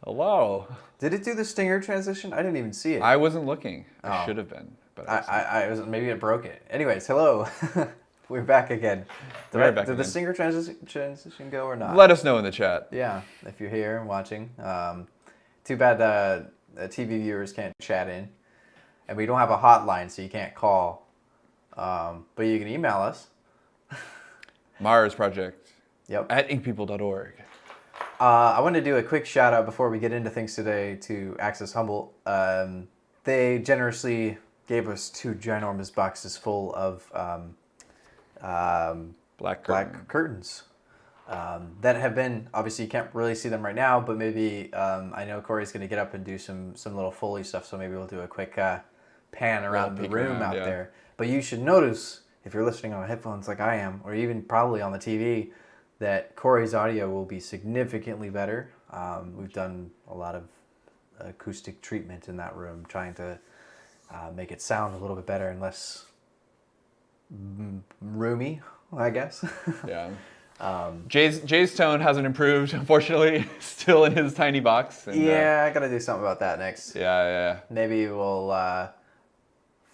Hello. Did it do the stinger transition? I didn't even see it. I wasn't looking. I Oh. should have been, but I was maybe it broke it. Anyways, hello. We're back again. Did the stinger transition go or not? Let us know in the chat. Yeah, if you're here and watching. Too bad TV viewers can't chat in. And we don't have a hotline, so you can't call. But you can email us. MARZ project. Yep. At inkpeople.org. I want to do a quick shout out before we get into things today to Access Humboldt. They generously gave us 2 ginormous boxes full of black curtains that have been, obviously you can't really see them right now, but maybe I know Corey's going to get up and do some little Foley stuff, so maybe we'll do a quick pan around the room out there. But you should notice, if you're listening on headphones like I am, or even probably on the TV, that Corey's audio will be significantly better. We've done a lot of acoustic treatment in that room, trying to make it sound a little bit better and less roomy, I guess. Yeah. Jay's tone hasn't improved, unfortunately. Still in his tiny box. And, yeah, I gotta do something about that next. Yeah. Maybe we'll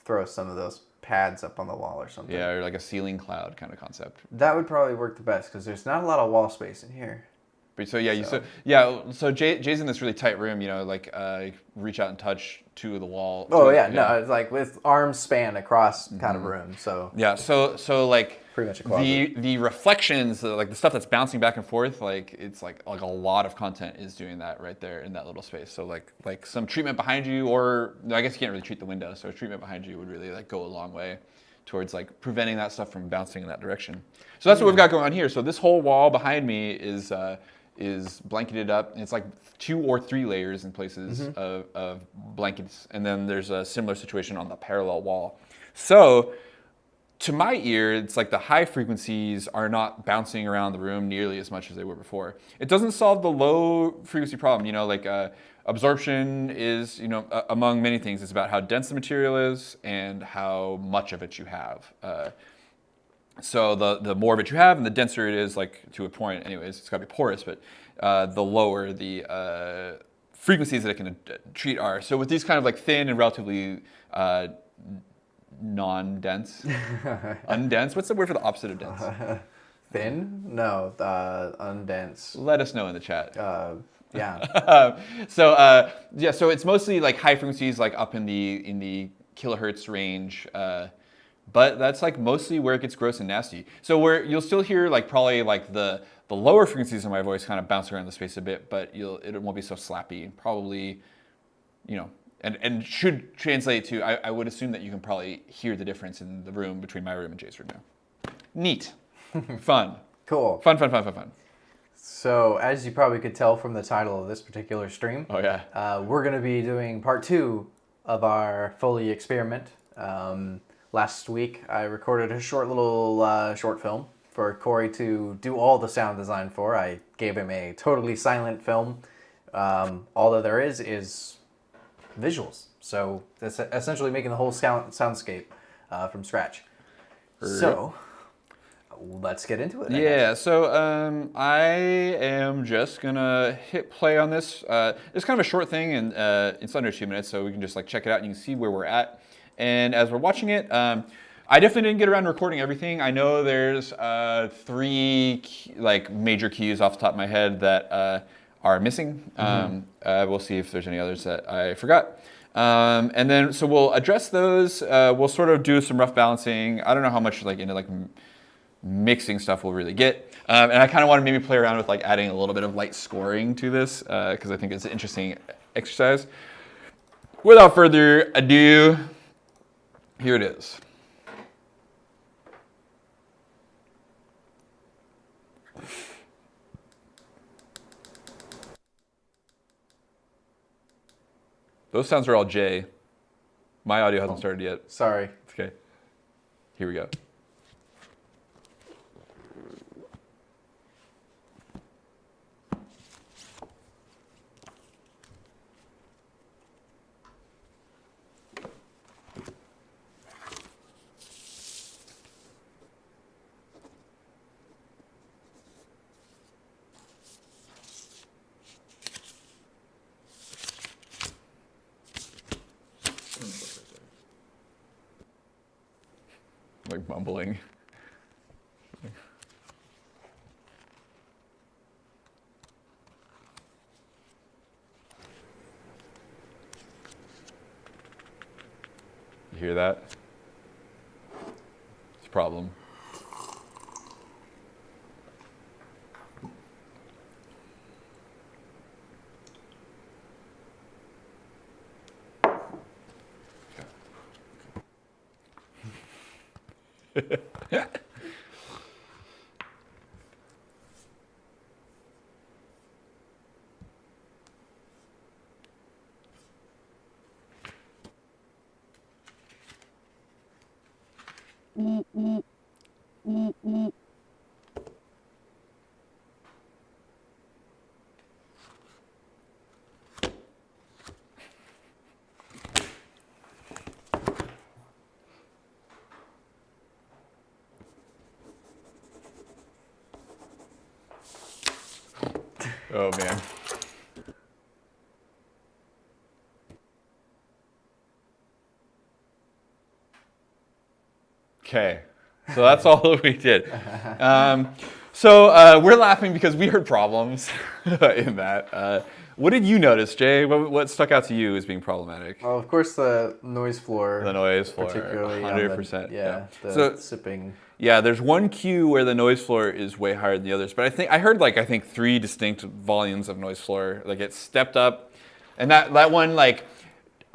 throw some of those pads up on the wall or something. Yeah, or like a ceiling cloud kind of concept. That would probably work the best because there's not a lot of wall space in here. But so Jay's in this really tight room, you know, like reach out and touch to the wall. Oh yeah, no, it's like with arms span across kind of room. So yeah, so like pretty much a closet. The reflections, like the stuff that's bouncing back and forth, like it's like a lot of content is doing that right there in that little space. So like some treatment behind you, or no, I guess you can't really treat the window, so treatment behind you would really like go a long way towards like preventing that stuff from bouncing in that direction. So that's what we've got going on here. So this whole wall behind me is blanketed up, and it's like 2 or 3 layers in places of blankets, and then there's a similar situation on the parallel wall. So to my ear, it's like the high frequencies are not bouncing around the room nearly as much as they were before. It doesn't solve the low frequency problem, you know, like absorption is, you know, among many things, it's about how dense the material is and how much of it you have. So the more of it you have and the denser it is, like to a point anyways, it's got to be porous, but the lower the frequencies that it can treat are. So with these kind of like thin and relatively non-dense, undense, what's the word for the opposite of dense? Thin? No, undense. Let us know in the chat. Yeah. So it's mostly like high frequencies, like up in the kilohertz range. But that's like mostly where it gets gross and nasty. So where you'll still hear like probably like the lower frequencies of my voice kind of bounce around the space a bit, but it won't be so slappy. Probably, you know, and should translate to, I would assume that you can probably hear the difference in the room between my room and Jay's room now. Neat. Fun. Cool. Fun. So as you probably could tell from the title of this particular stream, oh yeah, we're going to be doing part 2 of our Foley experiment. Last week, I recorded a short little short film for Corey to do all the sound design for. I gave him a totally silent film. All that there is visuals. So that's essentially making the whole soundscape from scratch. So let's get into it. Yeah, so I am just gonna hit play on this. It's kind of a short thing, and it's under 2 minutes, so we can just like check it out and you can see where we're at. And as we're watching it, I definitely didn't get around to recording everything. I know there's 3 like major cues off the top of my head that are missing. We'll see if there's any others that I forgot. And then so we'll address those. We'll sort of do some rough balancing. I don't know how much like into like mixing stuff we'll really get. And I kind of want to maybe play around with like adding a little bit of light scoring to this because I think it's an interesting exercise. Without further ado, here it is. Those sounds are all J. My audio hasn't started yet. Sorry. Okay. Here we go. like mumbling. You hear that? It's a problem. Oh man. Okay, so that's all that we did. So we're laughing because we heard problems in that. What did you notice, Jay? What stuck out to you as being problematic? Oh, of course, the noise floor. The noise floor, particularly 100%. The sipping. Yeah, there's one cue where the noise floor is way higher than the others, but I heard I think 3 distinct volumes of noise floor. Like it stepped up, and that one like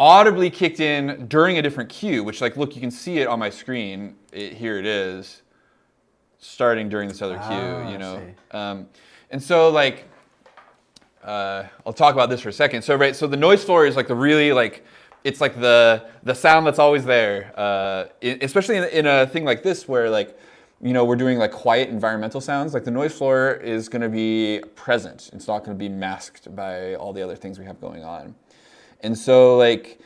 audibly kicked in during a different cue, which like look, you can see it on my screen. Here it is, starting during this other cue, you know. And so like I'll talk about this for a second. So so the noise floor is like the really like it's like the sound that's always there, especially in a thing like this where like, you know, we're doing like quiet environmental sounds. Like the noise floor is going to be present. It's not going to be masked by all the other things we have going on. And so like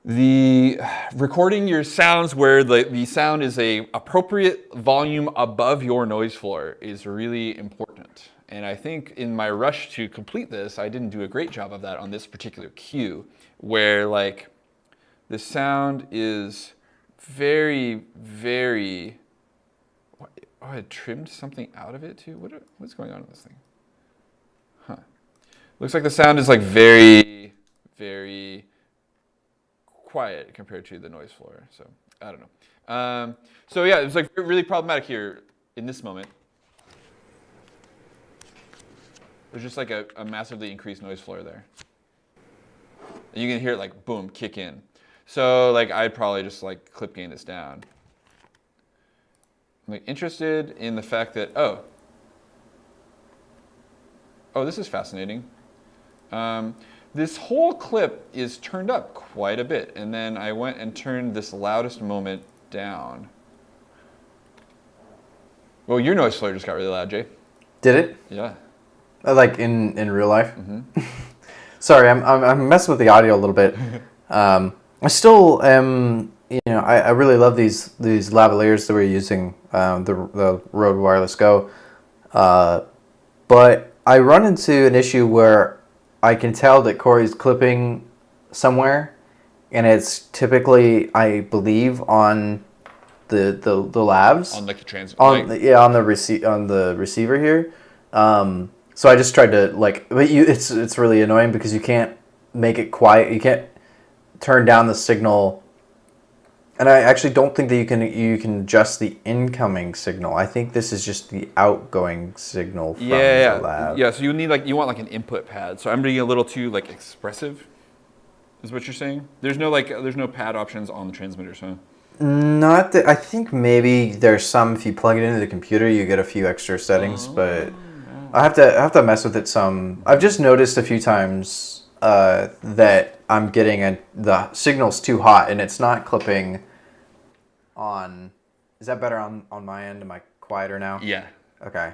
the recording your sounds where the sound is a appropriate volume above your noise floor is really important. And I think in my rush to complete this, I didn't do a great job of that on this particular cue, where like the sound is very, very. Oh, I trimmed something out of it too. What's going on in this thing? Huh. Looks like the sound is like very, very quiet compared to the noise floor. So I don't know. So yeah, it was like really problematic here in this moment. There's just like a massively increased noise floor there. And you can hear it like boom, kick in. So like I'd probably just like clip gain this down. I'm like interested in the fact that oh, this is fascinating. This whole clip is turned up quite a bit, and then I went and turned this loudest moment down. Well, your noise floor just got really loud, Jay. Did it? Yeah. Like in real life? Mm-hmm. Sorry, I'm messing with the audio a little bit. I still am, you know, I really love these lavaliers that we're using, the Rode Wireless Go. But I run into an issue where I can tell that Corey's clipping somewhere, and it's typically, I believe, on the lavs. On like the trans. On the receiver here. So I just tried to like, but it's really annoying because you can't make it quiet. You can't turn down the signal, and I actually don't think that you can adjust the incoming signal. I think this is just the outgoing signal from the lab. Yeah. So you want like an input pad. So I'm being a little too like expressive, is what you're saying? There's no pad options on the transmitters, huh? Not that. I think maybe there's some. If you plug it into the computer, you get a few extra settings, but I have to mess with it some. I've just noticed a few times that I'm getting the signal's too hot and it's not clipping on. Is that better on my end? Am I quieter now? Yeah. Okay.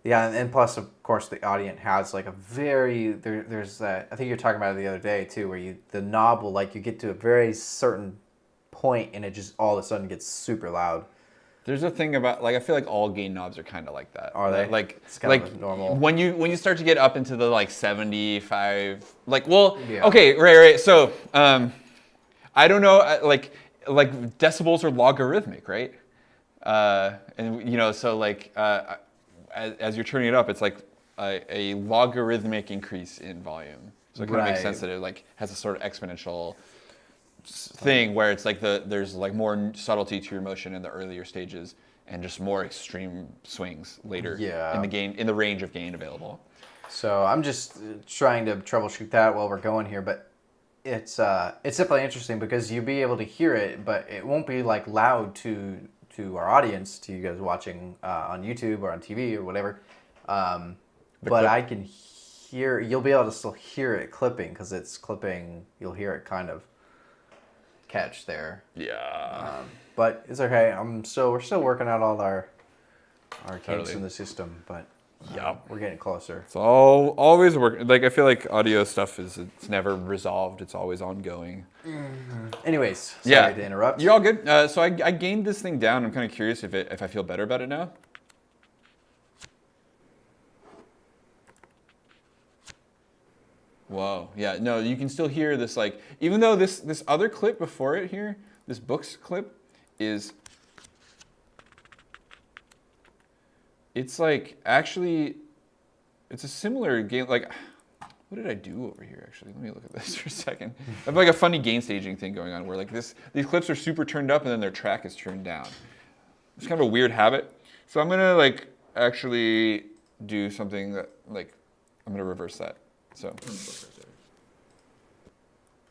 Yeah, and plus, of course, the audience has like a very there's that. I think you're talking about it the other day too, where the knob will like you get to a very certain point and it just all of a sudden gets super loud. There's a thing about like I feel like all gain knobs are kind of like that. Are they? Like it's kind of normal. When you start to get up into the like 75, like well, yeah. Okay, right. So I don't know, like like decibels are logarithmic, right? And you know, so like as you're turning it up, it's like a logarithmic increase in volume. So it kind of makes sense that it like has a sort of exponential thing where it's like there's like more subtlety to your motion in the earlier stages and just more extreme swings later in the range of gain available. So I'm just trying to troubleshoot that while we're going here, but it's definitely interesting because you'll be able to hear it, but it won't be like loud to our audience, to you guys watching on YouTube or on TV or whatever. But I can hear, you'll be able to still hear it clipping because it's clipping. You'll hear it kind of catch there. Yeah. But it's okay. We're still working out all our kinks in the system, but we're getting closer. It's always working. Like I feel like audio stuff it's never resolved. It's always ongoing. Mm-hmm. Anyways, sorry to interrupt. You're all good. So I gained this thing down. I'm kind of curious if I feel better about it now. Whoa. Yeah. No, you can still hear this. Like even though this other clip before it here, this Books clip is. It's like actually, it's a similar game. Like, what did I do over here? Actually, let me look at this for a second. I have like a funny gain staging thing going on where like these clips are super turned up and then their track is turned down. It's kind of a weird habit. So I'm gonna like actually do something that like I'm gonna reverse that. So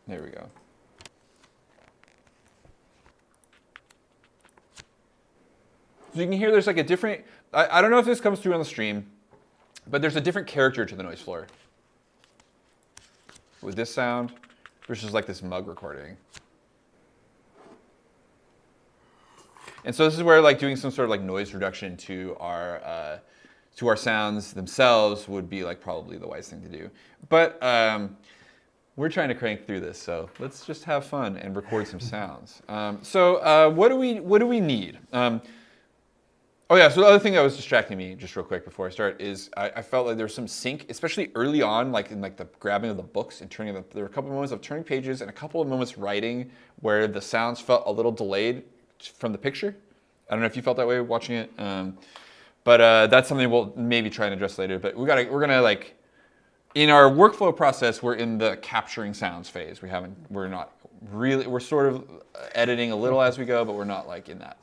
there we go. So you can hear there's like a different. I don't know if this comes through on the stream, but there's a different character to the noise floor with this sound versus like this mug recording. And so this is where like doing some sort of like noise reduction to our sounds themselves would be like probably the wise thing to do. But we're trying to crank through this, so let's just have fun and record some sounds. So what do we need? Oh yeah, so the other thing that was distracting me, just real quick before I start, is I felt like there was some sync, especially early on, like in like the grabbing of the books and turning them. There were a couple of moments of turning pages and a couple of moments writing where the sounds felt a little delayed from the picture. I don't know if you felt that way watching it, but that's something we'll maybe try and address later. But we're gonna like in our workflow process, we're in the capturing sounds phase. We're sort of editing a little as we go, but we're not like in that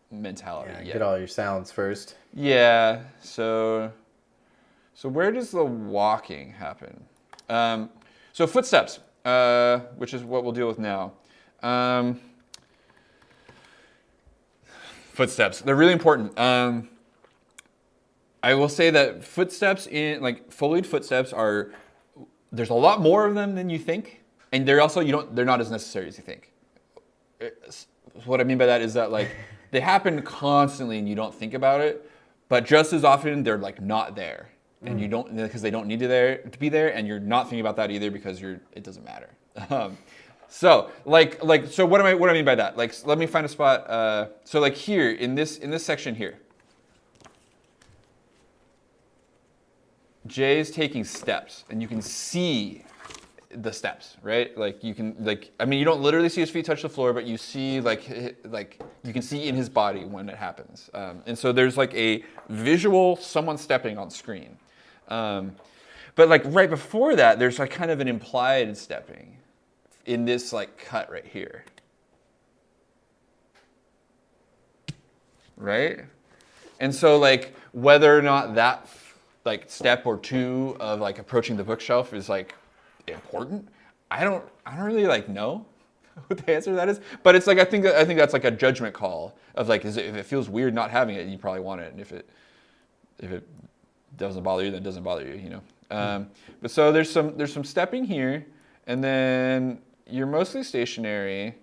mentality yet. Get all your sounds first. Yeah. So where does the walking happen? So footsteps, which is what we'll deal with now. Footsteps. They're really important. I will say that footsteps in like Foleyed footsteps there's a lot more of them than you think, and they're not as necessary as you think. What I mean by that is that like they happen constantly and you don't think about it, but just as often they're like not there, and you don't because they don't need to be there, and you're not thinking about that either because it doesn't matter. So what I mean by that? Like let me find a spot. So like here in this section here, Jay's taking steps, and you can see the steps, right? Like you can you don't literally see his feet touch the floor, but you see you can see in his body when it happens. And so there's like a visual someone stepping on screen. But like right before that, there's like kind of an implied stepping in this like cut right here. Right? And so like whether or not that like step or two of like approaching the bookshelf is like important, I don't really like know what the answer to that is. But it's like I think that's like a judgment call of like if it feels weird not having it, you probably want it, and if it doesn't bother you, then it doesn't bother you, you know. But so there's some stepping here, and then you're mostly stationary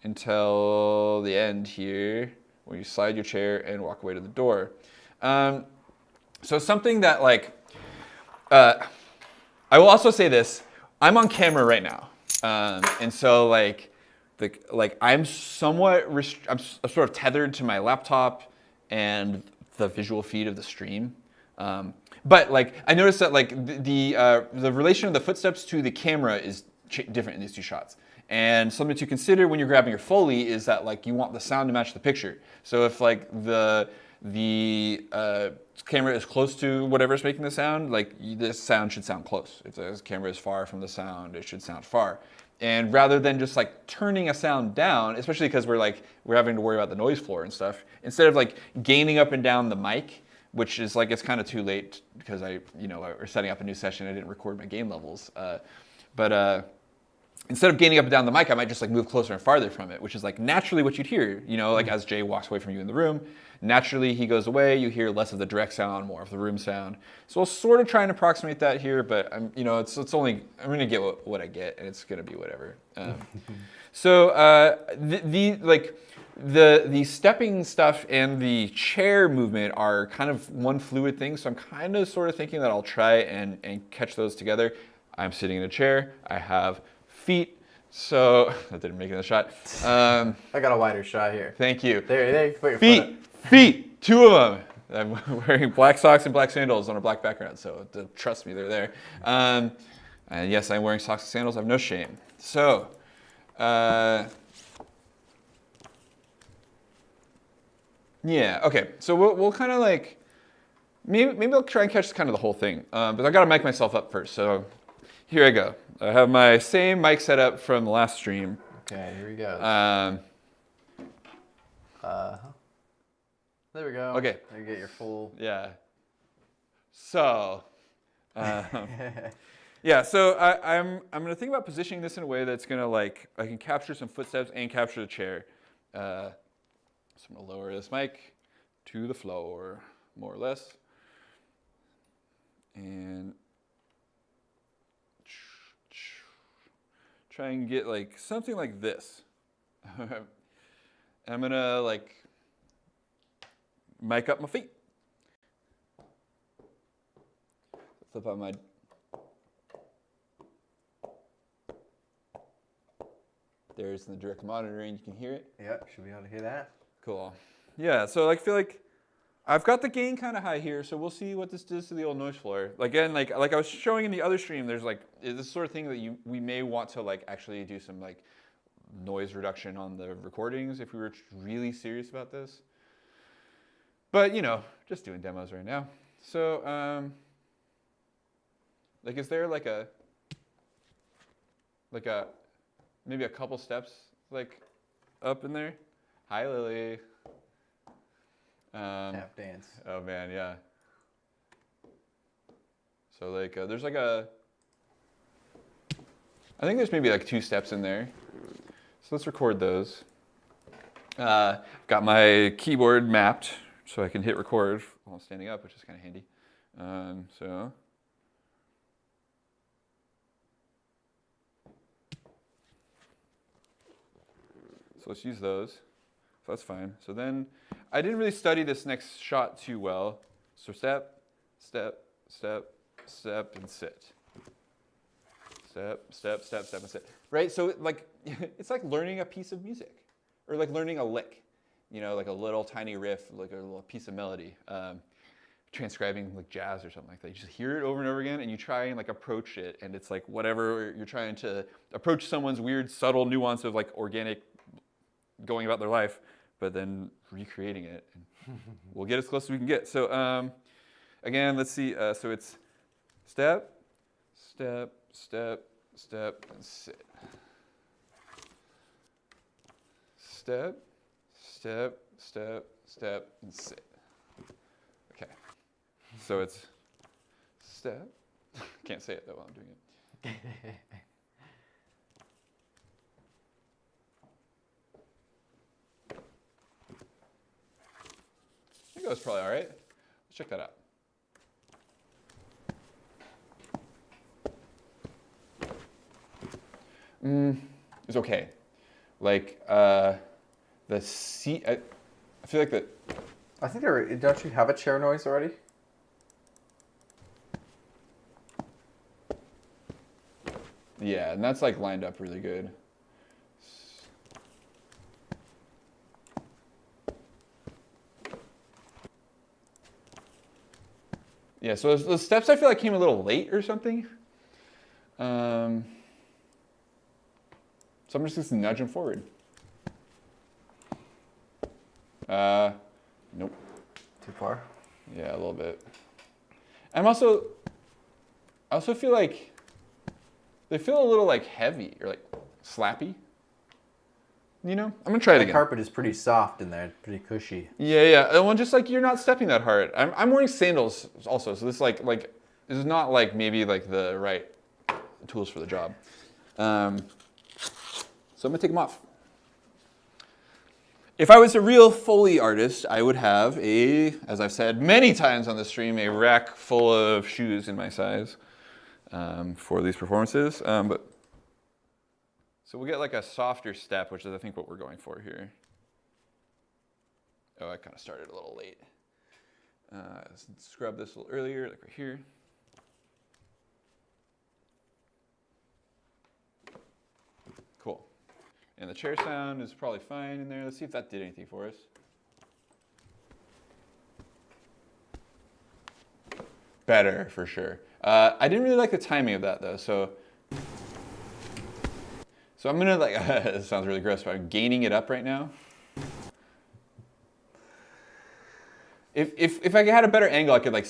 until the end here, where you slide your chair and walk away to the door. So something that like, I will also say this, I'm on camera right now. And so I'm somewhat, I'm sort of tethered to my laptop and the visual feed of the stream. But like, I noticed that like the relation of the footsteps to the camera is different in these two shots. And something to consider when you're grabbing your Foley is that like you want the sound to match the picture. So if like the camera is close to whatever's making the sound, like this sound should sound close. If the camera is far from the sound, it should sound far. And rather than just like turning a sound down, especially because we're having to worry about the noise floor and stuff, instead of like gaining up and down the mic, which is like, it's kind of too late because we're setting up a new session. I didn't record my gain levels. Instead of gaining up and down the mic, I might just like move closer and farther from it, which is like naturally what you'd hear, like as Jay walks away from you in the room, naturally he goes away, you hear less of the direct sound, more of the room sound. So I'll sort of try and approximate that here, but I'm going to get what I get, and it's going to be whatever. The stepping stuff and the chair movement are kind of one fluid thing, so I'm kind of sort of thinking that I'll try and catch those together. I'm sitting in a chair, I have feet, so that didn't make it in the shot. I got a wider shot here. Thank you. There you put your feet, two of them. I'm wearing black socks and black sandals on a black background, so trust me, they're there. And yes, I'm wearing socks and sandals. I have no shame. So, yeah, okay. So we'll kind of like maybe I'll try and catch kind of the whole thing, but I got to mic myself up first. So here I go. I have my same mic setup from the last stream. Okay, here we go. There we go. Okay. There you get your full. Yeah. So, yeah. So I'm gonna think about positioning this in a way that's gonna like I can capture some footsteps and capture the chair. So I'm gonna lower this mic to the floor, more or less, and try and get like something like this. I'm gonna like mic up my feet. Flip out my there's the direct monitoring, you can hear it. Yep, should be able to hear that. Cool. Yeah, so I feel like I've got the gain kind of high here, so we'll see what this does to the old noise floor. Again, like I was showing in the other stream, there's like this sort of thing that we may want to like actually do some like noise reduction on the recordings if we were really serious about this. But just doing demos right now. So like is there like a maybe a couple steps like up in there? Hi Lily. Tap dance. Oh man, yeah. So like there's like I think there's maybe like 2 steps in there. So let's record those. Got my keyboard mapped so I can hit record while I'm standing up, which is kind of handy. So let's use those. So that's fine. So then I didn't really study this next shot too well. So step, step, step, step, and sit. Step, step, step, step, and sit. Right? So like it's like learning a piece of music, or like learning a lick. Like a little tiny riff, like a little piece of melody. Transcribing like jazz or something like that. You just hear it over and over again, and you try and like approach it, and it's like whatever you're trying to approach someone's weird, subtle nuance of like organic going about their life, but then recreating it. And we'll get as close as we can get. So again, let's see. So it's step, step, step, step, and sit. Step, step, step, step, and sit. Okay. So it's step. Can't say it though while I'm doing it. I think that was probably all right. Let's check that out. It's okay. Like the seat, I feel like that. I think don't you have a chair noise already? Yeah, and that's like lined up really good. Yeah, so those steps I feel like came a little late or something. So So I'm just going to nudge him forward. Nope. Too far? Yeah, a little bit. I also feel like they feel a little like heavy or like slappy. You know? I'm gonna try it again. The carpet is pretty soft in there, pretty cushy. Yeah. Well, just like you're not stepping that hard. I'm wearing sandals also, so this this is not like maybe like the right tools for the job. So I'm gonna take them off. If I was a real Foley artist, I would have as I've said many times on the stream, a rack full of shoes in my size for these performances. So we'll get like a softer step, which is I think what we're going for here. Oh, I kind of started a little late. Let's scrub this a little earlier, like right here. Cool. And the chair sound is probably fine in there. Let's see if that did anything for us. Better, for sure. I didn't really like the timing of that, though. So I'm gonna like. This sounds really gross, but I'm gaining it up right now. If I had a better angle, I could like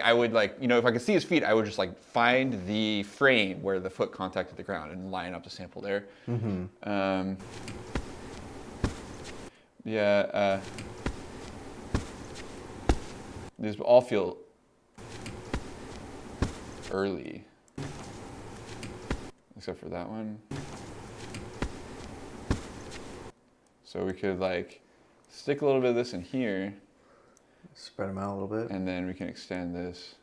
I would if I could see his feet, I would just like find the frame where the foot contacted the ground and line up the sample there. Mm-hmm. These all feel early, except for that one. So we could like stick a little bit of this in here. Spread them out a little bit. And then we can extend this.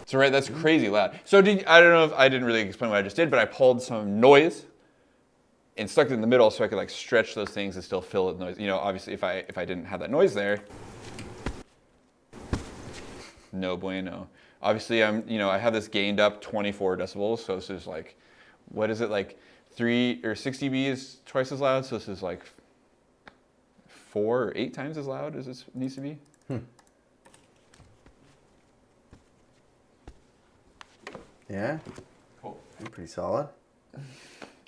So right, that's crazy loud. So I don't know if I didn't really explain what I just did, but I pulled some noise and stuck it in the middle so I could like stretch those things and still fill it with noise. You know, obviously if I didn't have that noise there, no bueno. Obviously I have this gained up 24 decibels, so this is like, what is it, like 3 or 6 dB is twice as loud, so this is like 4 or 8 times as loud as this needs to be. Yeah. Cool. Pretty solid.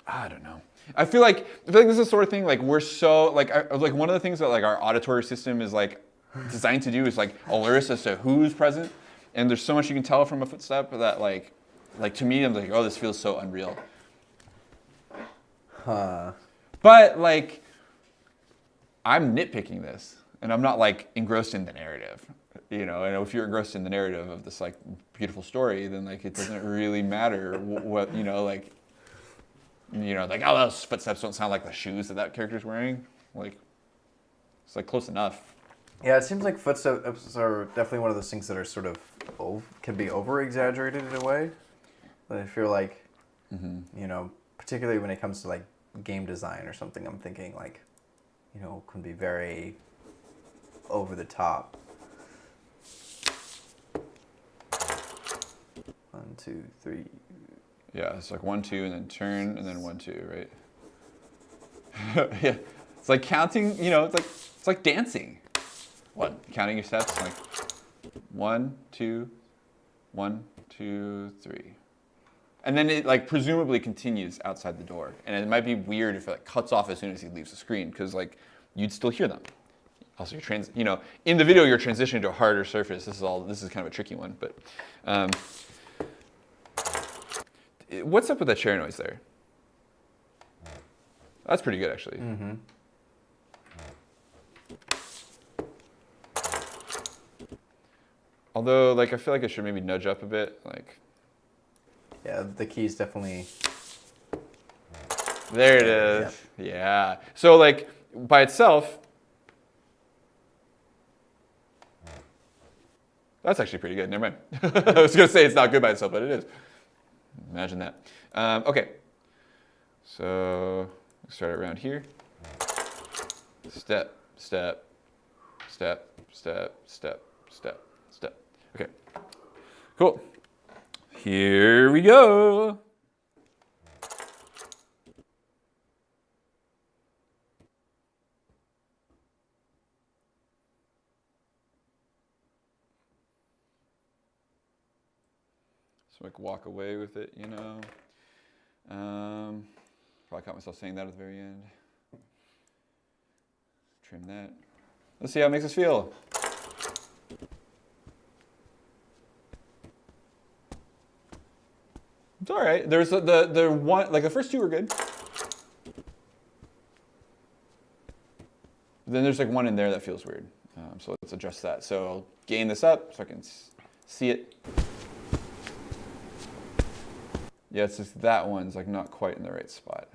I don't know. I feel like this is the sort of thing like we're so like one of the things that like our auditory system is like designed to do is like alert us as to who's present, and there's so much you can tell from a footstep that like to me I'm like, oh, this feels so unreal. But like I'm nitpicking this, and I'm not like engrossed in the narrative. You know, and if you're engrossed in the narrative of this like beautiful story, then like it doesn't really matter what like oh, those footsteps don't sound like the shoes that character's wearing. Like it's like close enough. Yeah, it seems like footsteps are definitely one of those things that are sort of can be over exaggerated in a way. But I feel like particularly when it comes to like game design or something, I'm thinking like can be very over the top. 1, 2, 3. Yeah, it's like 1, 2, and then turn, and then 1, 2, right? Yeah, it's like counting. It's like dancing. What? Counting your steps, like 1, 2, 1, 2, 3, and then it like presumably continues outside the door. And it might be weird if it like cuts off as soon as he leaves the screen, because like you'd still hear them. Also, in the video you're transitioning to a harder surface. This is kind of a tricky one, but. What's up with that chair noise there? That's pretty good, actually. Mm-hmm. Although, like, I feel like I should maybe nudge up a bit, like. Yeah, the key's definitely. There it is. Yep. Yeah. So, like, by itself, that's actually pretty good. Never mind. I was gonna say it's not good by itself, but it is. Imagine that. Okay, so start around here. Step, step, step, step, step, step, step. Okay, cool. Here we go. So I can walk away with it, you know. Probably caught myself saying that at the very end. Trim that. Let's see how it makes us feel. It's all right. There's the one, like the first two were good. Then there's like one in there that feels weird. So let's adjust that. So I'll gain this up so I can see it. Yeah, it's just that one's like not quite in the right spot.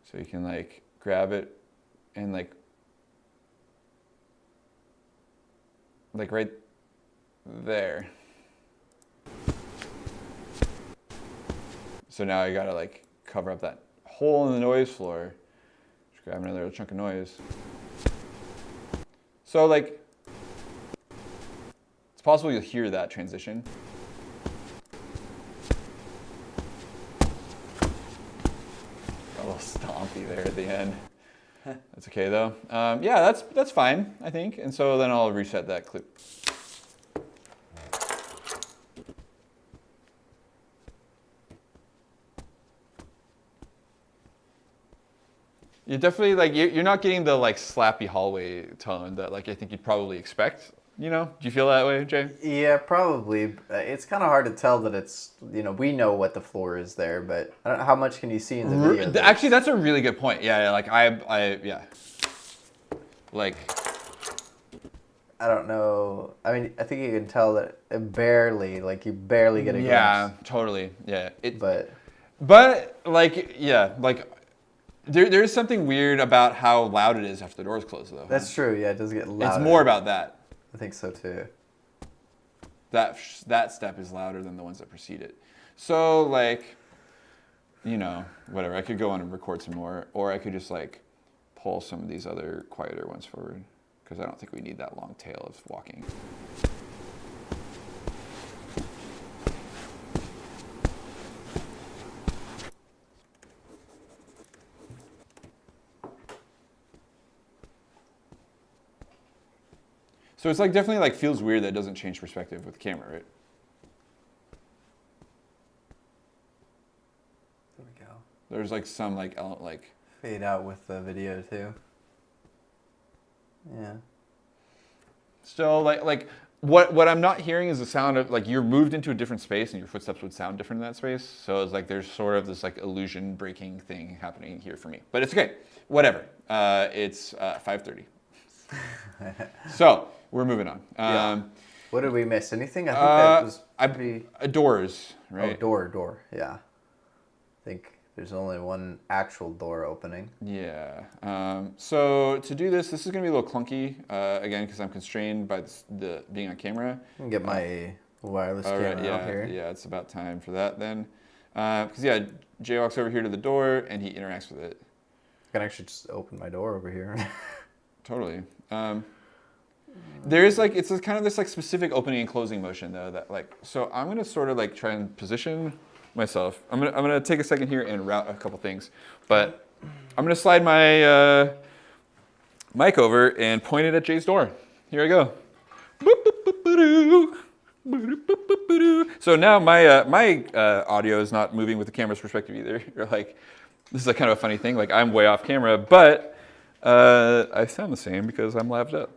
So you can like grab it and like right there. So now you gotta like cover up that hole in the noise floor. Just grab another little chunk of noise. So like, it's possible you'll hear that transition. A little stompy there at the end. That's okay though. Yeah, that's fine, I think. And so then I'll reset that clip. You're definitely like, you're not getting the like slappy hallway tone that like I think you'd probably expect. You know, do you feel that way, Jay? Yeah, probably. It's kind of hard to tell that it's, you know, we know what the floor is there, but I don't know, how much can you see in the video? Actually, that's a really good point. Yeah, like yeah. Like, I don't know. I mean, I think you can tell that it barely, like you barely get a glimpse. Yeah, totally. Yeah. But like, yeah, like there's something weird about how loud it is after the doors close, though. that's true. Yeah, it does get louder. It's more about that. I think so too. That step is louder than the ones that precede it. So like, you know, whatever. I could go on and record some more, or I could just like pull some of these other quieter ones forward, because I don't think we need that long tail of walking. So it's like definitely like feels weird that it doesn't change perspective with the camera, right? There we go. There's like some like Fade out with the video too. Yeah. still like what I'm not hearing is the sound of like you're moved into a different space and your footsteps would sound different in that space. So it's like there's sort of this like illusion breaking thing happening here for me. But it's okay. Whatever. It's 5:30. So we're moving on. Yeah. What did we miss? Anything? I think that was pretty... doors, right? Oh, door. Yeah. I think there's only one actual door opening. Yeah. So to do this is going to be a little clunky, again, because I'm constrained by the being on camera. I can get my wireless camera out here. Yeah, it's about time for that then. Because, yeah, Jay walks over here to the door, and he interacts with it. I can actually just open my door over here. Totally. There is like, it's kind of this like specific opening and closing motion though that like, so I'm going to sort of like try and position myself. I'm going to take a second here and route a couple things, but I'm going to slide my mic over and point it at Jay's door. Here I go. So now my audio is not moving with the camera's perspective either. You're like, this is a kind of a funny thing. Like I'm way off camera, but I sound the same because I'm laved up.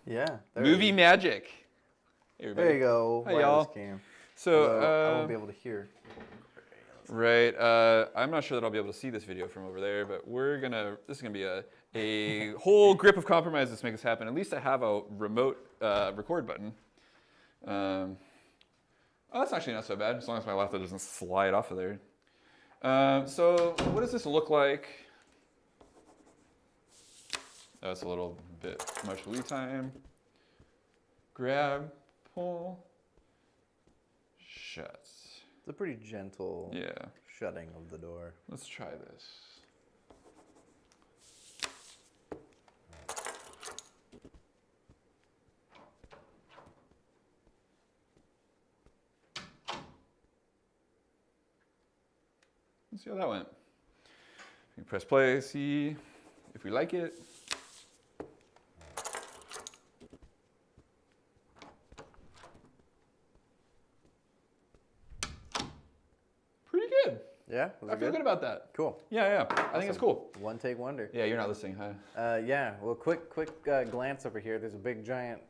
Yeah. Movie magic. Hey, there you go. Hi, y'all. Cam. So I won't be able to hear. Right. I'm not sure that I'll be able to see this video from over there, but this is gonna be a whole grip of compromises to make this happen. At least I have a remote record button. Oh, that's actually not so bad, as long as my laptop doesn't slide off of there. So what does this look like? That's a little bit much lead time. Grab, pull, shut. It's a pretty gentle shutting of the door. Let's try this. Let's see how that went. You can press play, see if we like it. Yeah? I feel good about that. Cool. Yeah. I think it's cool. One take wonder. Yeah, you're not listening, huh? Yeah. Well, quick glance over here. There's a big giant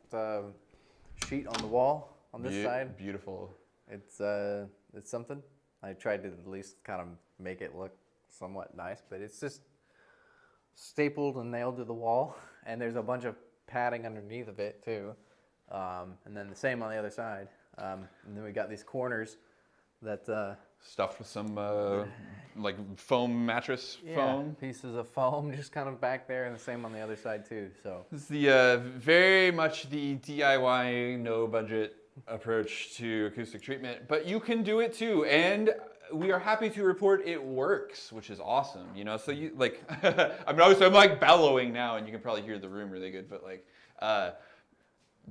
sheet on the wall on this side. Beautiful. It's something. I tried to at least kind of make it look somewhat nice, but it's just stapled and nailed to the wall, and there's a bunch of padding underneath of it too, and then the same on the other side, and then we got these corners that Stuffed with some like foam mattress foam. pieces of foam just kind of back there, and the same on the other side too. So This is the very much the DIY, no budget approach to acoustic treatment, but you can do it too, and we are happy to report it works, which is awesome. You know, so you like, I mean, obviously I'm like bellowing now, and you can probably hear the room really good, but like,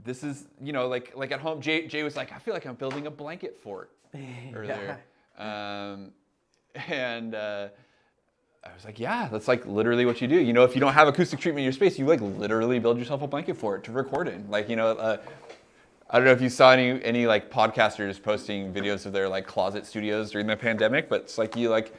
this is, you know, like at home. Jay was like, I feel like I'm building a blanket fort earlier, and I was like, yeah, that's like literally what you do. You know, if you don't have acoustic treatment in your space, you like literally build yourself a blanket fort to record in. Like, you know. I don't know if you saw any like podcasters posting videos of their like closet studios during the pandemic, but it's like you like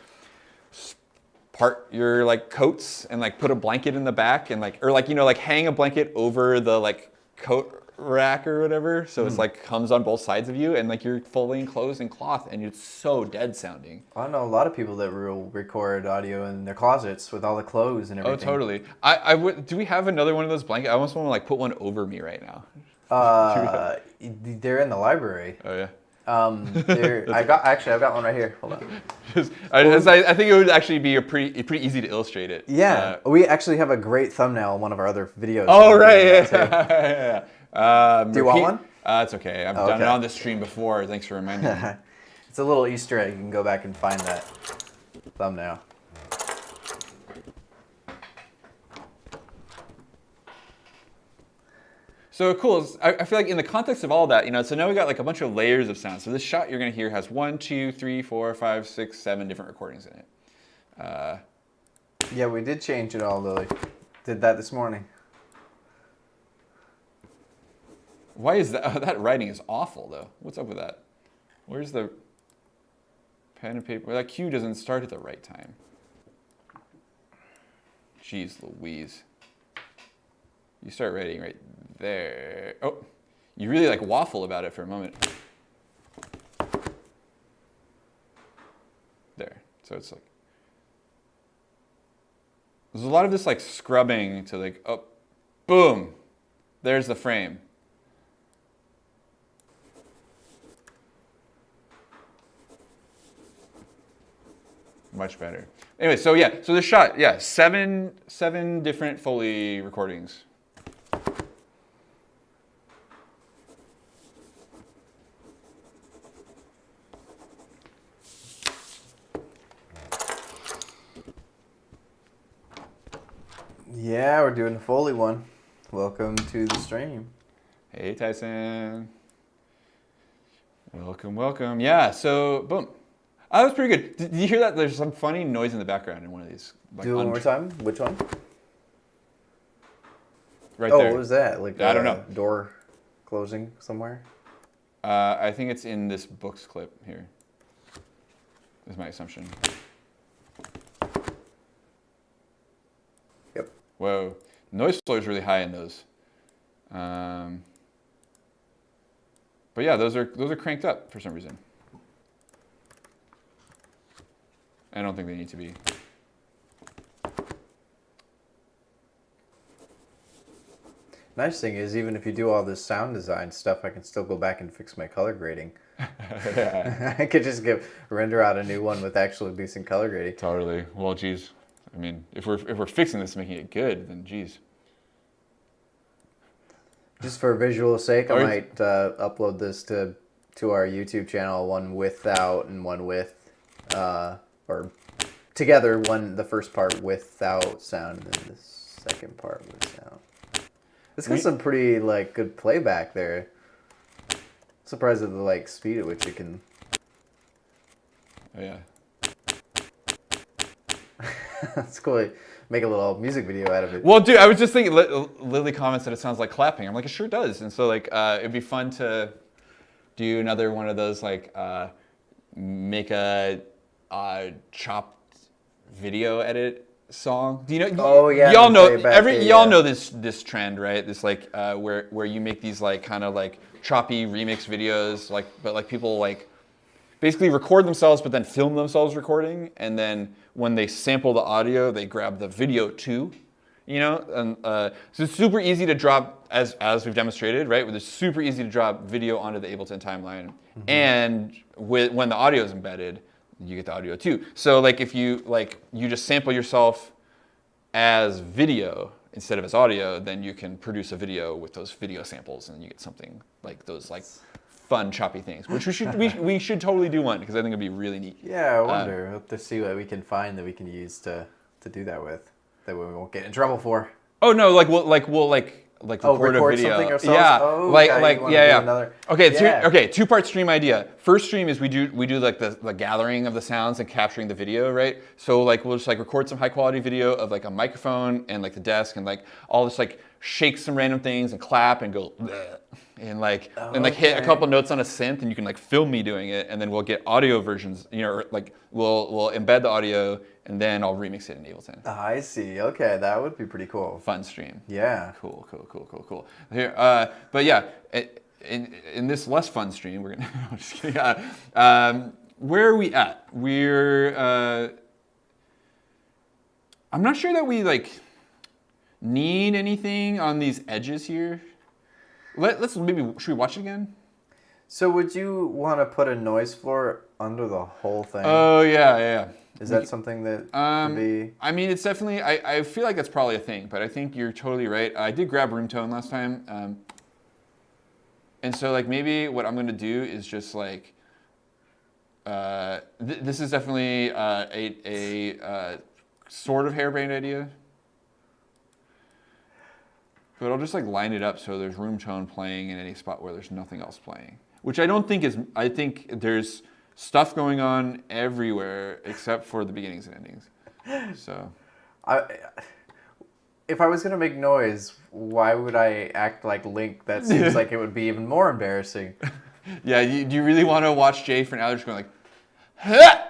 part your like coats and like put a blanket in the back and like, or like, you know, like hang a blanket over the like coat rack or whatever. So it's like comes on both sides of you and like you're fully enclosed in cloth and it's so dead sounding. I know a lot of people that will record audio in their closets with all the clothes and everything. Oh, totally. I would, do we have another one of those blankets? I almost want to like put one over me right now. They're in the library. Oh yeah. I've got one right here. Hold on. I think it would actually be pretty easy to illustrate it. Yeah, we actually have a great thumbnail in one of our other videos. Oh right, yeah. Do you want one? It's okay. I've done it on this stream before. Thanks for reminding me. It's a little Easter egg. You can go back and find that thumbnail. So cool. I feel like in the context of all that, you know, so now we got like a bunch of layers of sound. So this shot you're gonna hear has 1, 2, 3, 4, 5, 6, 7 different recordings in it. Yeah, we did change it all, Lily. Did that this morning. Why is that? Oh, that writing is awful though. What's up with that? Where's the pen and paper? That cue doesn't start at the right time. Jeez Louise. You start writing right there. Oh, you really like waffle about it for a moment. There. So it's like, there's a lot of this like scrubbing to like, oh, boom. There's the frame. Much better. Anyway, so yeah, so this shot, yeah, seven different Foley recordings. Yeah, we're doing the Foley one. Welcome to the stream. Hey, Tyson. Welcome, welcome. Yeah, so boom. Oh, that was pretty good. Did you hear that? There's some funny noise in the background in one of these. Like, Do it one more time. Which one? Right there. there. What was that? Like I don't know. Door closing somewhere? I think it's in this books clip here. Is my assumption. Yep. Whoa. Noise floor is really high in those. But yeah, those are cranked up for some reason. I don't think they need to be. Nice thing is, even if you do all this sound design stuff, I can still go back and fix my color grading. I could just render out a new one with actually decent color grading. Totally. Well, geez. I mean, if we're fixing this, making it good, then geez. Just for visual sake, I might upload this to our YouTube channel, one without and one with, or together, the first part without sound and then the second part with sound. It's got some pretty like good playback there. Surprised at the like speed at which it can. Oh yeah. That's cool. Make a little music video out of it. Well, dude, I was just thinking. Lily comments that it sounds like clapping. I'm like, it sure does. And so like, it'd be fun to do another one of those like, make a chopped video edit song. Do you know? Oh, yeah, Y'all the know playback, y'all yeah. know this trend, right? This like where you make these like kind of like choppy remix videos, like but like people like basically record themselves but then film themselves recording, and then when they sample the audio, they grab the video too. You know, and so it's super easy to drop, as we've demonstrated, right? It's super easy to drop video onto the Ableton timeline, and when the audio is embedded, you get the audio too. So like if you you just sample yourself as video instead of as audio, then you can produce a video with those video samples, and you get something like those like fun choppy things, which we should totally do one because I think it'd be really neat. Yeah, I wonder. We'll have to see what we can find that we can use to do that with. That way we won't get in trouble for. Oh no, we'll record a record video. something ourselves? Yeah, Oh, like okay, you wanna yeah, do yeah. another- Okay, Yeah. okay. Two-part stream idea. First stream is we do like the gathering of the sounds and capturing the video, right? So like we'll just like record some high quality video of like a microphone and like the desk and like all this like shake some random things and clap and go bleh, and like hit a Okay. couple notes on a synth, and you can like film me doing it, and then we'll get audio versions. You know, or, like we'll embed the audio, and then I'll remix it in Ableton. I see. Okay, that would be pretty cool. Fun stream. Yeah. Cool. Here, but yeah, in this less fun stream, we're gonna. I'm just kidding. Where are we at? I'm not sure that we like need anything on these edges here. Let's maybe should we watch it again? So would you want to put a noise floor under the whole thing? Oh yeah. Is that something that could be? I mean, it's definitely. I feel like that's probably a thing, but I think you're totally right. I did grab room tone last time, and so like maybe what I'm gonna do is just like. This is definitely a sort of harebrained idea, but I'll just like line it up so there's room tone playing in any spot where there's nothing else playing, which I don't think is. I think there's stuff going on everywhere except for the beginnings and endings. So, If I was gonna make noise, why would I act like Link? That seems like it would be even more embarrassing. yeah, do you really want to watch Jay for an hour just going like, I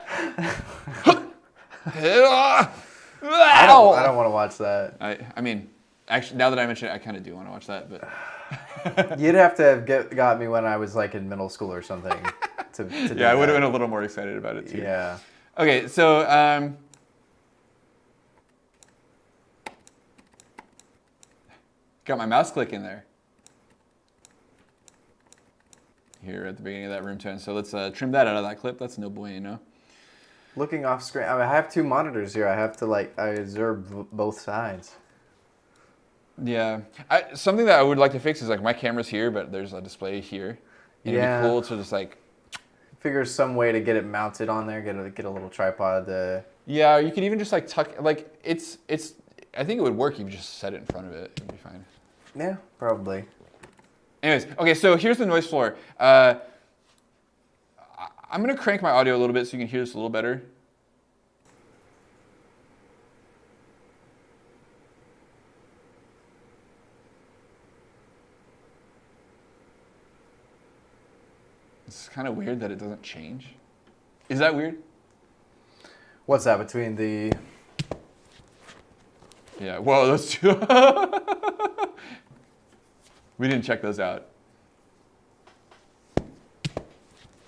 don't want to watch that. I mean, actually, now that I mention it, I kind of do want to watch that, but You'd have to have got me when I was like in middle school or something. To do yeah, I would have that. been a little more excited about it too. Yeah. Okay, so got my mouse click in there here at the beginning of that room tone. So let's trim that out of that clip. That's no bueno. Looking off screen, I have two monitors here. I have to I observe both sides. Yeah, something that I would like to fix is like my camera's here, but there's a display here. And Yeah. it'd be cool to just like. Figure some way to get it mounted on there. Get a little tripod. Yeah, you could even just like tuck like it's. I think it would work if you just set it in front of it. It'd be fine. Yeah, probably. Anyways, okay, so here's the noise floor. I'm gonna crank my audio a little bit so you can hear this a little better. It's kind of weird that it doesn't change. Is that weird? What's that between the? Yeah, whoa, those two. We didn't check those out.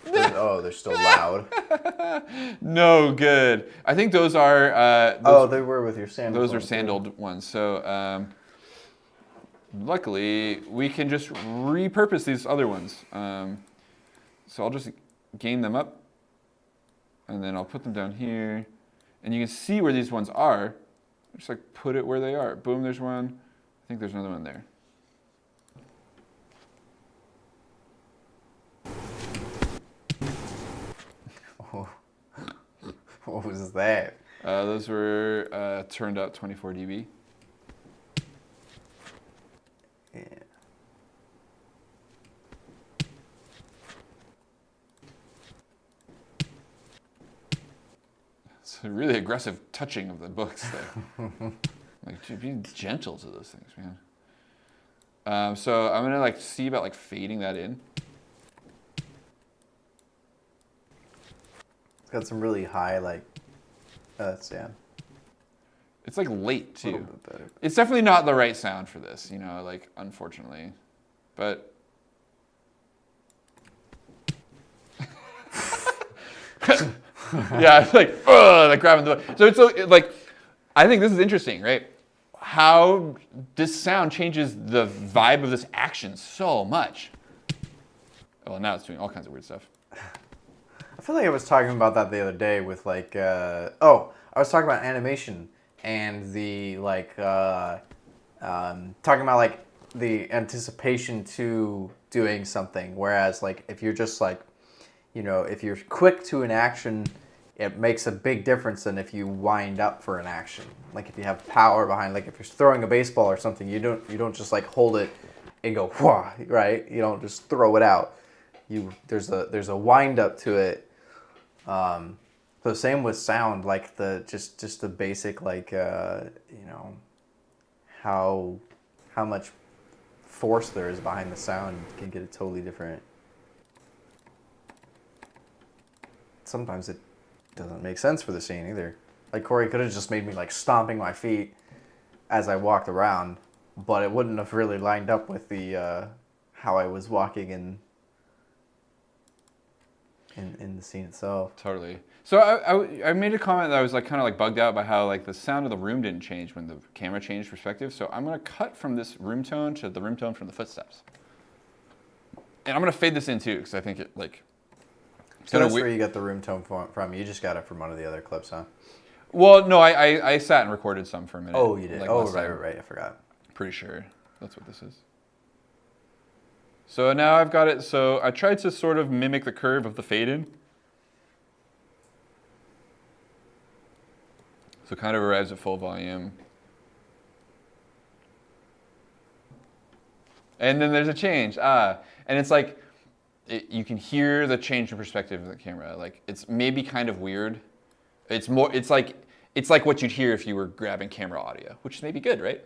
They're still loud. No good. I think those are. They were with your sandals. Those are sandaled ones. So luckily, we can just repurpose these other ones. So I'll just gain them up, and then I'll put them down here, and you can see where these ones are. Just like put it where they are. Boom, there's one. I think there's another one there. Oh. What was that? Those were turned out 24 dB. Yeah. It's a really aggressive touching of the books there. Like, dude, be gentle to those things, man. So I'm gonna like see about fading that in. got some really high like. Yeah. It's like late A little too. bit better. It's definitely not the right sound for this, you know, like unfortunately, but. Yeah, it's like, like grabbing the. So it's like, I think this is interesting, right? How this sound changes the vibe of this action so much. Well, now it's doing all kinds of weird stuff. I feel like I was talking about that the other day with like, I was talking about animation and the like, talking about like the anticipation to doing something. Whereas like if you're just like, you know, if you're quick to an action, it makes a big difference than if you wind up for an action. Like if you have power behind, like if you're throwing a baseball or something, you don't just like hold it and go whah, right? You don't just throw it out. There's a wind up to it. So same with sound, like just the basic like you know how much force there is behind the sound can get a totally different. Sometimes it doesn't make sense for the scene either. Like Corey could have just made me like stomping my feet as I walked around, but it wouldn't have really lined up with the how I was walking in the scene itself. Totally. So I made a comment that I was like kind of like bugged out by how like the sound of the room didn't change when the camera changed perspective. So I'm gonna cut from this room tone to the room tone from the footsteps, and I'm gonna fade this in too because I think it like. So that's where you got the room tone from. You just got it from one of the other clips, huh? Well, no, I sat and recorded some for a minute. Oh, you did. Like right. I forgot. Pretty sure that's what this is. So now I've got it. So I tried to sort of mimic the curve of the fade in. So kind of arrives at full volume. And then there's a change. And it's like, you can hear the change in perspective of the camera. Like it's maybe kind of weird. It's like what you'd hear if you were grabbing camera audio, which is maybe good, right?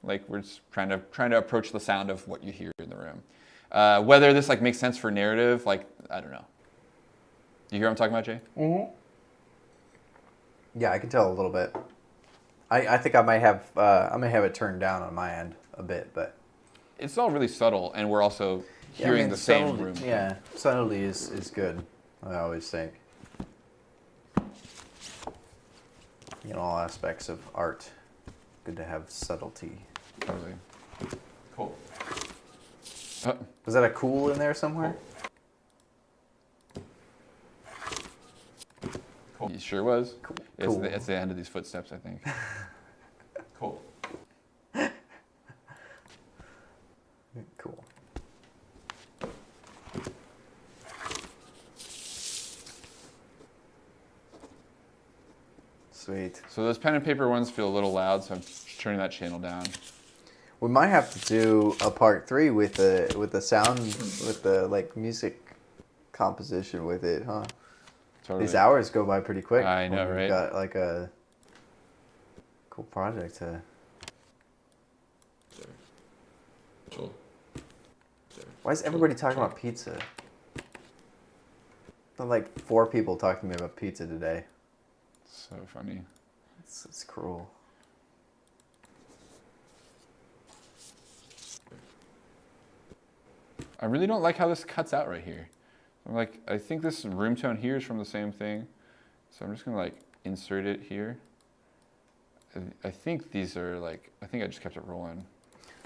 Like we're just trying to approach the sound of what you hear in the room. Whether this like makes sense for narrative, like I don't know. You hear what I'm talking about, Jay? Mm-hmm. Yeah, I can tell a little bit. I think I might have it turned down on my end a bit, but it's all really subtle, and we're also hearing the same room. Yeah, subtlety is good. I always think. In all aspects of art, good to have subtlety. Totally. Cool. Was that a cool in there somewhere? Cool. It sure was. Cool. It's the end of these footsteps, I think. Cool. Cool. Sweet. So those pen and paper ones feel a little loud, so I'm turning that channel down. We might have to do a part 3 with the sound, with the like music composition with it, huh? Totally. These hours go by pretty quick. I know, right? We've got like a cool project to. Cool. Why is everybody talking about pizza? There are like 4 people talking to me about pizza today. So funny. It's cruel. I really don't like how this cuts out right here. I'm like, I think this room tone here is from the same thing. So I'm just gonna like insert it here. I think these are like, I think I just kept it rolling.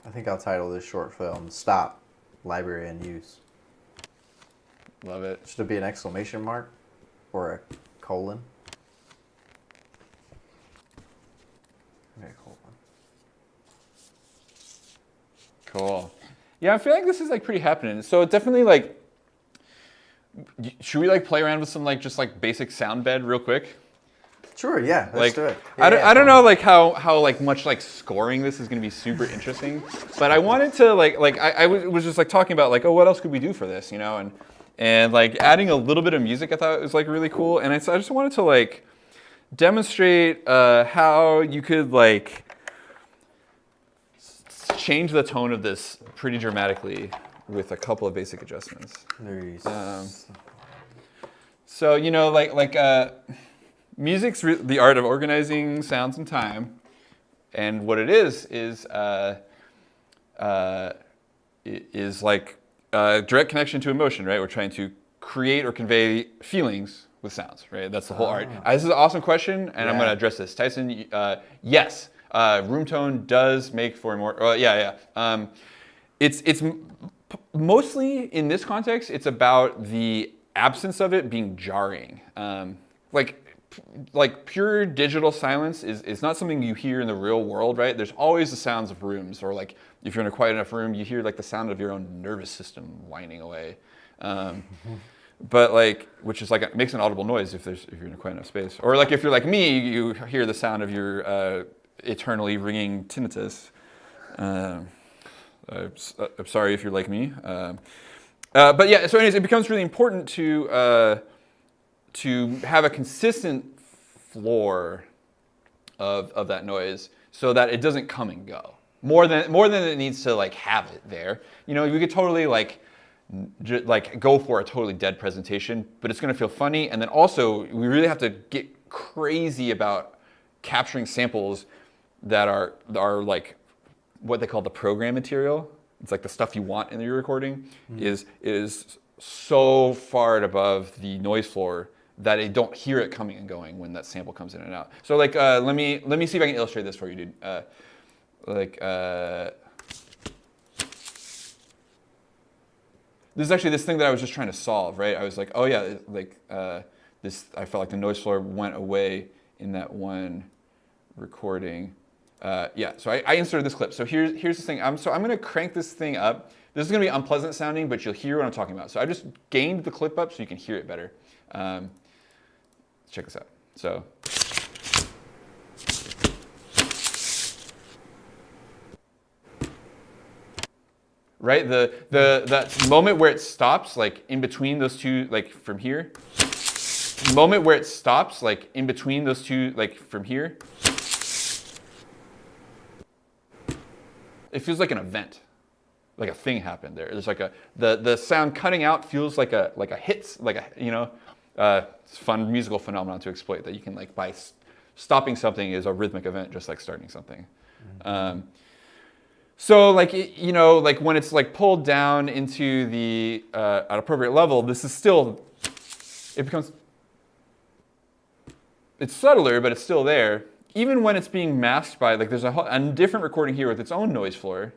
I think I'll title this short film "Stop, Library and Use." Love it. Should it be an exclamation mark or a colon? Okay, colon. Cool. Yeah, I feel like this is like pretty happening. So it definitely like, should we like play around with some like just like basic sound bed real quick? Sure, yeah, let's Like, do it. I don't know like how like much like scoring this is gonna be super interesting, but I wanted to like I was just like talking about like, oh, what else could we do for this, you know, and like adding a little bit of music I thought was like really cool, and I just wanted to like demonstrate how you could like change the tone of this pretty dramatically with a couple of basic adjustments. So music's the art of organizing sounds and time, and what it is like a direct connection to emotion, right? We're trying to create or convey feelings with sounds, right? That's the whole art. This is an awesome question, and I'm going to address this. Tyson, yes, room tone does make for more. It's mostly in this context. It's about the absence of it being jarring. Like pure digital silence is not something you hear in the real world, right? There's always the sounds of rooms, or like if you're in a quiet enough room, you hear like the sound of your own nervous system whining away. But like, which is like it makes an audible noise if you're in a quiet enough space, or like if you're like me, you hear the sound of your eternally ringing tinnitus. I'm sorry if you're like me. But yeah, so anyways, it becomes really important to have a consistent floor of that noise so that it doesn't come and go. More than it needs to like have it there. We could totally like go for a totally dead presentation, but it's going to feel funny. And then also we really have to get crazy about capturing samples that are like what they call the program material. It's like the stuff you want in your recording is so far above the noise floor that I don't hear it coming and going when that sample comes in and out. So like, let me see if I can illustrate this for you, dude. This is actually this thing that I was just trying to solve, right? I was like, oh yeah, like this. I felt like the noise floor went away in that one recording. Yeah, so I inserted this clip. So here's the thing. I'm going to crank this thing up. This is going to be unpleasant sounding, but you'll hear what I'm talking about. So I just gained the clip up so you can hear it better. Check this out. So. Right, that moment where it stops, like in between those two, like from here. Moment where it stops, like in between those two, like from here. It feels like an event, like a thing happened there. There's like the sound cutting out feels like a hits, like it's a fun musical phenomenon to exploit that you can like by stopping something is a rhythmic event, just like starting something. So like, like when it's like pulled down into the an appropriate level, this is still, it's subtler, but it's still there. Even when it's being masked by, like there's a different recording here with its own noise floor.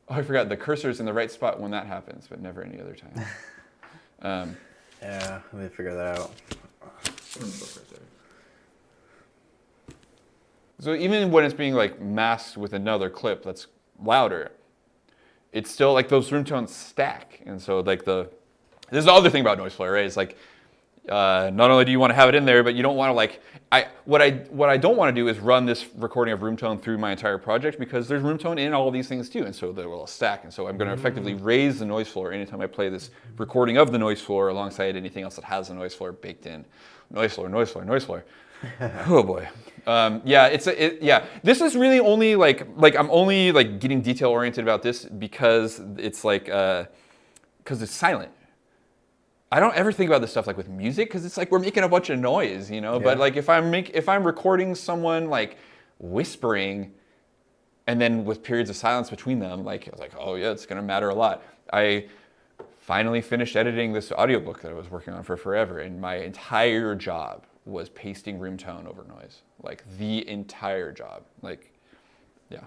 Oh, I forgot, the cursor's in the right spot when that happens, but never any other time. Yeah, let me figure that out. So even when it's being like masked with another clip that's louder, it's still like those room tones stack. And so like this is the other thing about noise floor, right? It's like not only do you want to have it in there, but you don't want to like what I don't want to do is run this recording of room tone through my entire project because there's room tone in all these things too, and so they will stack. And so I'm going to effectively raise the noise floor anytime I play this recording of the noise floor alongside anything else that has the noise floor baked in. Noise floor, noise floor, noise floor. Oh boy. Yeah, this is really only like I'm only like getting detail oriented about this because it's like because it's silent. I don't ever think about this stuff like with music because it's like we're making a bunch of noise, Yeah. But like if I'm recording someone like whispering, and then with periods of silence between them, like I was like, oh yeah, it's gonna matter a lot. I finally finished editing this audiobook that I was working on for forever, and my entire job was pasting room tone over noise, like the entire job. Like, yeah.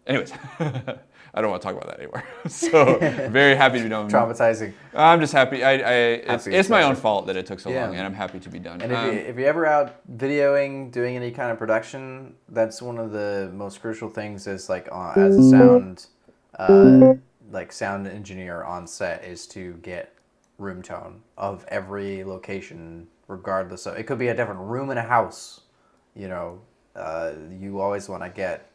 Anyways, I don't want to talk about that anymore. So very happy to be done. Traumatizing. I'm just happy. It's my own fault that it took so long, and I'm happy to be done. And if you're ever out videoing, doing any kind of production, that's one of the most crucial things. Is like as a sound, sound engineer on set, is to get room tone of every location, regardless of it could be a different room in a house. You always want to get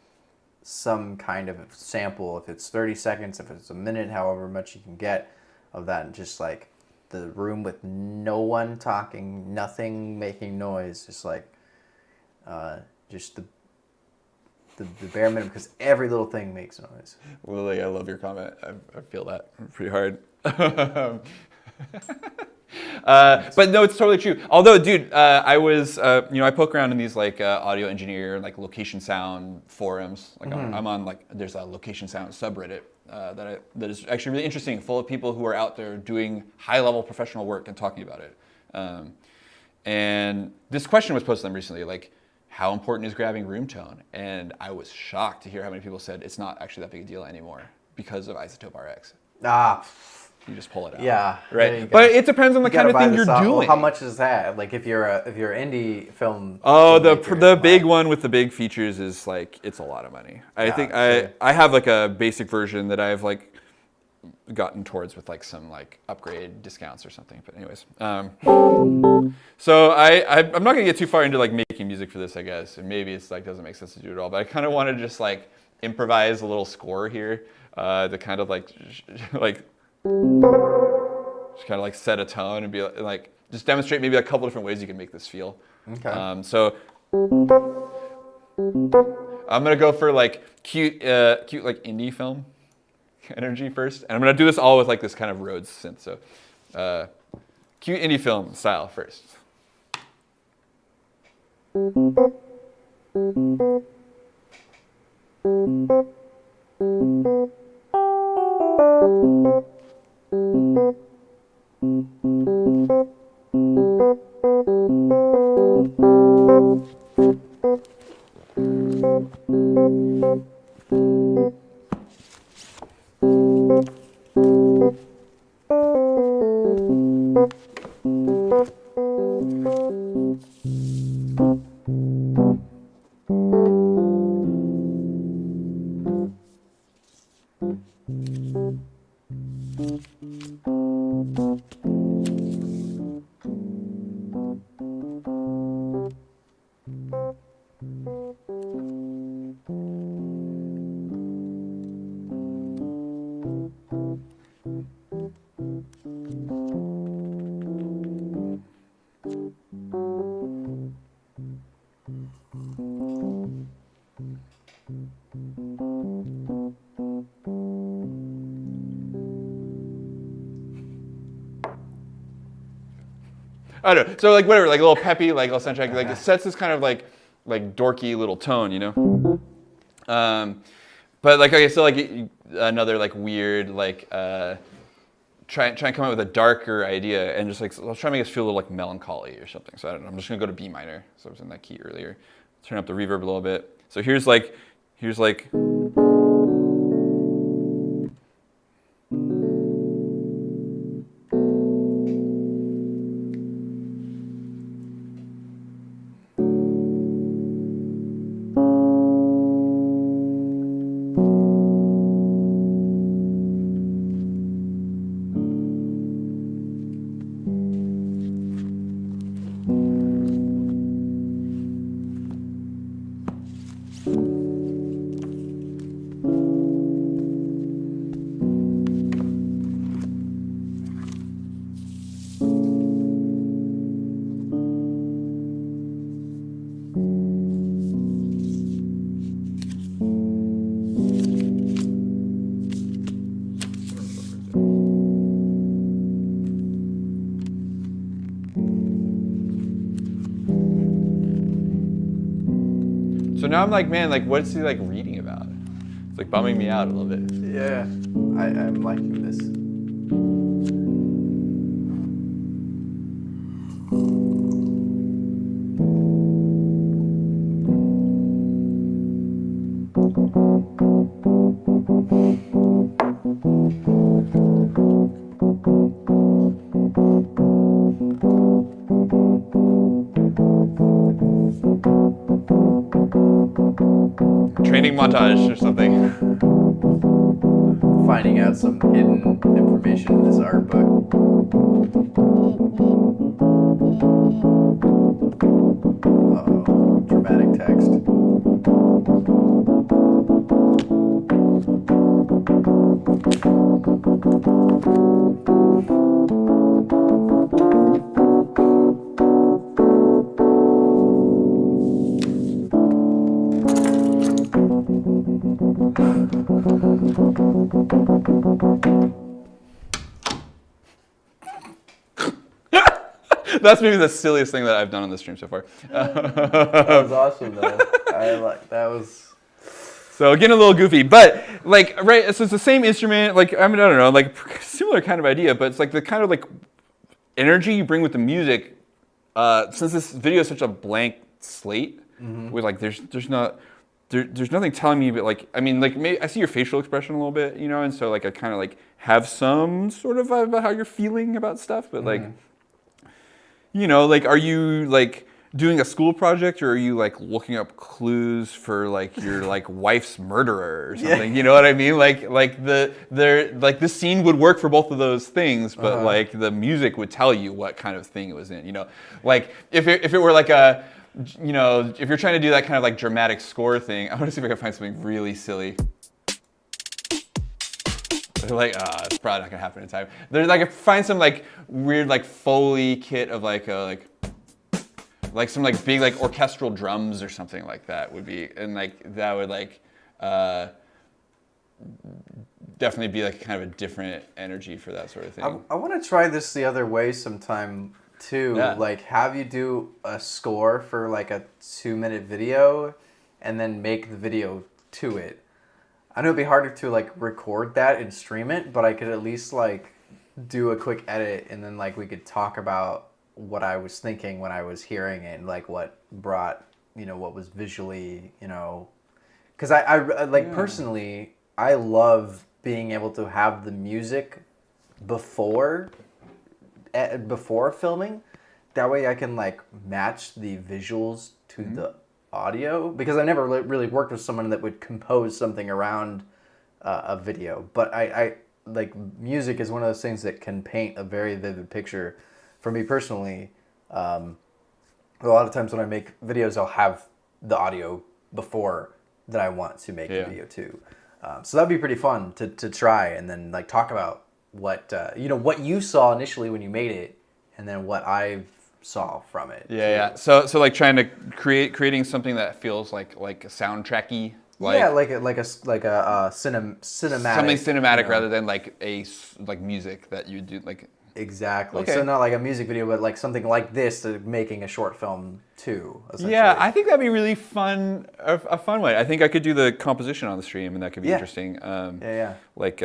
some kind of sample, if it's 30 seconds, if it's a minute, however much you can get of that, and just like the room with no one talking, nothing making noise, just like just the bare minimum, because every little thing makes noise. Lily, I love your comment. I feel that pretty hard. But no, it's totally true. Although, dude, I was, I poke around in these like audio engineer, like location sound forums. Like I'm on like, there's a location sound subreddit that is actually really interesting, full of people who are out there doing high level professional work and talking about it. And this question was posed to them recently, like, how important is grabbing room tone? And I was shocked to hear how many people said it's not actually that big a deal anymore because of Isotope RX. You just pull it out. Yeah. Right. But it depends on the kind of thing you're doing. Well, how much is that? Like if you're indie film. Oh, the big one with the big features is like, it's a lot of money. I think I have like a basic version that I've like gotten towards with like some like upgrade discounts or something. But anyways, so I'm not gonna get too far into like making music for this, I guess. And maybe it's like doesn't make sense to do it all. But I kind of want to just like improvise a little score here to kind of like just kind of like set a tone and be like just demonstrate maybe a couple different ways you can make this feel. Okay. So I'm gonna go for like cute like indie film energy first, and I'm gonna do this all with like this kind of Rhodes synth. So cute indie film style first. I don't know. So like whatever, like a little peppy, like a little soundtrack, like it sets this kind of like dorky little tone, you know. But like okay, so like another like weird like try and come up with a darker idea and just like let's try and make us feel a little like melancholy or something. So I don't know. I'm just gonna go to B minor. So I was in that key earlier. Turn up the reverb a little bit. So here's like. So now I'm like, man, like what's he like reading about? It's like bumming me out a little bit. Yeah, I'm liking this. Training montage or something. Finding out some hidden information in this art book. Uh-oh, dramatic text. That's maybe the silliest thing that I've done on the stream so far. That was awesome, though. That was. So getting a little goofy, but like, right, so it's the same instrument, like, I mean, I don't know, like similar kind of idea, but it's like the kind of like energy you bring with the music, since this video is such a blank slate, with like, there's nothing telling me, but like, I mean, like, I see your facial expression a little bit, you know, and so like, I kind of like have some sort of vibe about how you're feeling about stuff, but like, you know, like, are you like doing a school project, or are you like looking up clues for like your like wife's murderer or something? You know what I mean? Like this scene would work for both of those things, but like the music would tell you what kind of thing it was in. You know, like if it were like a, you know, if you're trying to do that kind of like dramatic score thing, I want to see if I can find something really silly. Like, it's probably not gonna happen in time. There's like, find some like weird like Foley kit of like a like some like big like orchestral drums or something like that would be, and like that would like definitely be like kind of a different energy for that sort of thing. I want to try this the other way sometime too. Yeah. Like have you do a score for like a 2-minute video, and then make the video to it. I know it'd be harder to like record that and stream it, but I could at least like do a quick edit, and then like we could talk about what I was thinking when I was hearing it, and like what brought, you know, what was visually, you know, because I like personally, I love being able to have the music before filming. That way I can like match the visuals to the audio, because I never really worked with someone that would compose something around a video. But I like, music is one of those things that can paint a very vivid picture. For me personally, a lot of times when I make videos, I'll have the audio before that I want to make the video too. So that'd be pretty fun to try, and then like talk about what you know, what you saw initially when you made it, and then what I saw from it. Yeah. So like trying to creating something that feels like a soundtracky. Like, yeah, like a cinematic. Something cinematic, you know? rather than like like music that you do like. Exactly. Okay. So not like a music video, but like something like this, making a short film too. Yeah, I think that'd be really fun. A fun way. I think I could do the composition on the stream, and that could be interesting. Like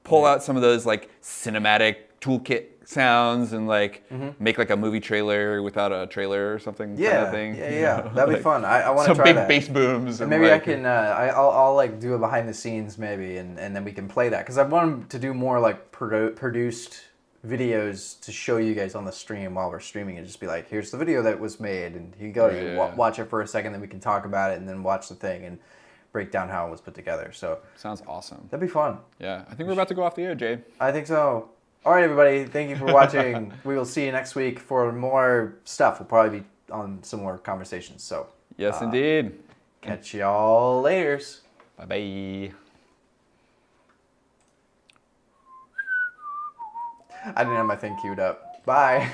pull out some of those like cinematic toolkit sounds, and like make like a movie trailer without a trailer or something. Kind of thing. Yeah. That'd be fun. I want to some try big that. bass booms. And maybe I can. I'll like do a behind the scenes maybe, and then we can play that, because I want to do more like produced videos to show you guys on the stream while we're streaming, and just be like, here's the video that was made, and you go watch it for a second, then we can talk about it, and then watch the thing and break down how it was put together. So sounds awesome. That'd be fun. Yeah, I think we're about to go off the air, Jay. I think so. All right, everybody, thank you for watching. We will see you next week for more stuff. We'll probably be on some more conversations. So yes, indeed. Catch y'all laters. Bye bye. I didn't have my thing queued up. Bye.